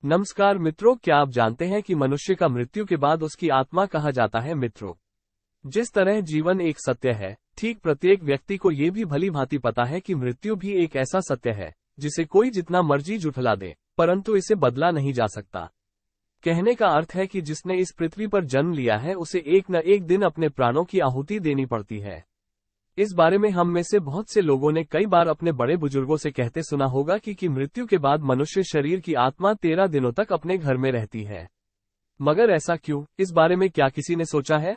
नमस्कार मित्रों, क्या आप जानते हैं कि मनुष्य का मृत्यु के बाद उसकी आत्मा कहा जाता है मित्रों। जिस तरह जीवन एक सत्य है, ठीक प्रत्येक व्यक्ति को ये भी भली भांति पता है कि मृत्यु भी एक ऐसा सत्य है जिसे कोई जितना मर्जी झुठला दे, परंतु इसे बदला नहीं जा सकता। कहने का अर्थ है कि जिसने इस पृथ्वी पर जन्म लिया है उसे एक न एक दिन अपने प्राणों की आहुति देनी पड़ती है। इस बारे में हम में से बहुत से लोगों ने कई बार अपने बड़े बुजुर्गों से कहते सुना होगा कि मृत्यु के बाद मनुष्य शरीर की आत्मा 13 दिनों तक अपने घर में रहती है। मगर ऐसा क्यों? इस बारे में क्या किसी ने सोचा है?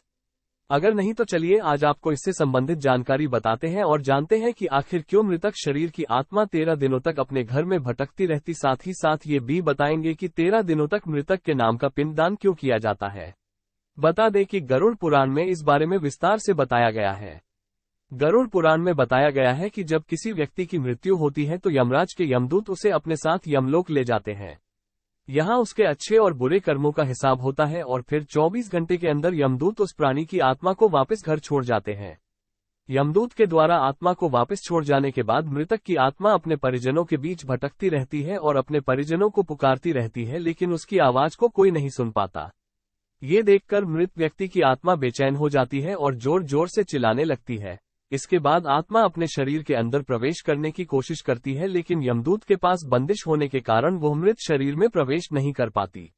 अगर नहीं तो चलिए आज आपको इससे संबंधित जानकारी बताते हैं और जानते हैं कि आखिर क्यों मृतक शरीर की आत्मा 13 दिनों तक अपने घर में भटकती रहती। साथ ही साथ ये भी बताएंगे कि 13 दिनों तक मृतक के नाम का पिंडदान क्यों किया जाता है। बता दें कि गरुड़ पुराण में इस बारे में विस्तार से बताया गया है। गरुड़ पुराण में बताया गया है कि जब किसी व्यक्ति की मृत्यु होती है तो यमराज के यमदूत उसे अपने साथ यमलोक ले जाते हैं। यहाँ उसके अच्छे और बुरे कर्मों का हिसाब होता है और फिर 24 घंटे के अंदर यमदूत उस प्राणी की आत्मा को वापस घर छोड़ जाते हैं। यमदूत के द्वारा आत्मा को वापस छोड़ जाने के बाद मृतक की आत्मा अपने परिजनों के बीच भटकती रहती है और अपने परिजनों को पुकारती रहती है, लेकिन उसकी आवाज को कोई नहीं सुन पाता। ये देखकर मृत व्यक्ति की आत्मा बेचैन हो जाती है और जोर जोर से चिल्लाने लगती है। इसके बाद आत्मा अपने शरीर के अंदर प्रवेश करने की कोशिश करती है, लेकिन यमदूत के पास बंदिश होने के कारण वो मृत शरीर में प्रवेश नहीं कर पाती।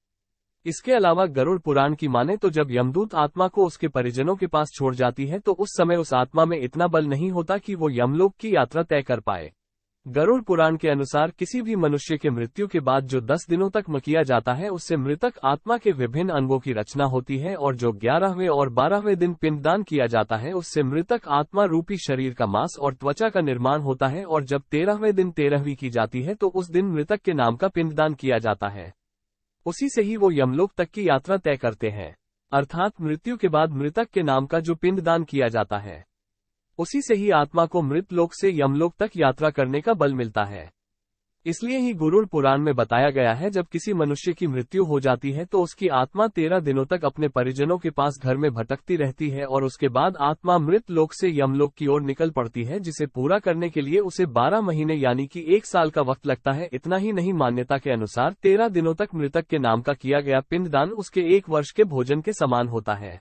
इसके अलावा गरुड़ पुराण की माने तो जब यमदूत आत्मा को उसके परिजनों के पास छोड़ जाती है तो उस समय उस आत्मा में इतना बल नहीं होता कि वो यमलोक की यात्रा तय कर पाए। गरुड़ पुराण के अनुसार किसी भी मनुष्य के मृत्यु के बाद जो 10 दिनों तक किया जाता है उससे मृतक आत्मा के विभिन्न अंगों की रचना होती है, और जो 11वें और 12वें दिन पिंडदान किया जाता है उससे मृतक आत्मा रूपी शरीर का मांस और त्वचा का निर्माण होता है, और जब 13वें दिन 13वीं की जाती है तो उस दिन मृतक के नाम का पिंडदान किया जाता है। उसी से ही वो यमलोक तक की यात्रा तय करते हैं। अर्थात मृत्यु के बाद मृतक के नाम का जो पिंडदान किया जाता है उसी से ही आत्मा को मृत लोक से यमलोक तक यात्रा करने का बल मिलता है। इसलिए ही गरुड़ पुराण में बताया गया है जब किसी मनुष्य की मृत्यु हो जाती है तो उसकी आत्मा 13 दिनों तक अपने परिजनों के पास घर में भटकती रहती है और उसके बाद आत्मा मृत लोक से यमलोक की ओर निकल पड़ती है, जिसे पूरा करने के लिए उसे 12 महीने यानी कि 1 साल का वक्त लगता है। इतना ही नहीं, मान्यता के अनुसार 13 दिनों तक मृतक के नाम का किया गया पिंडदान उसके 1 वर्ष के भोजन के समान होता है।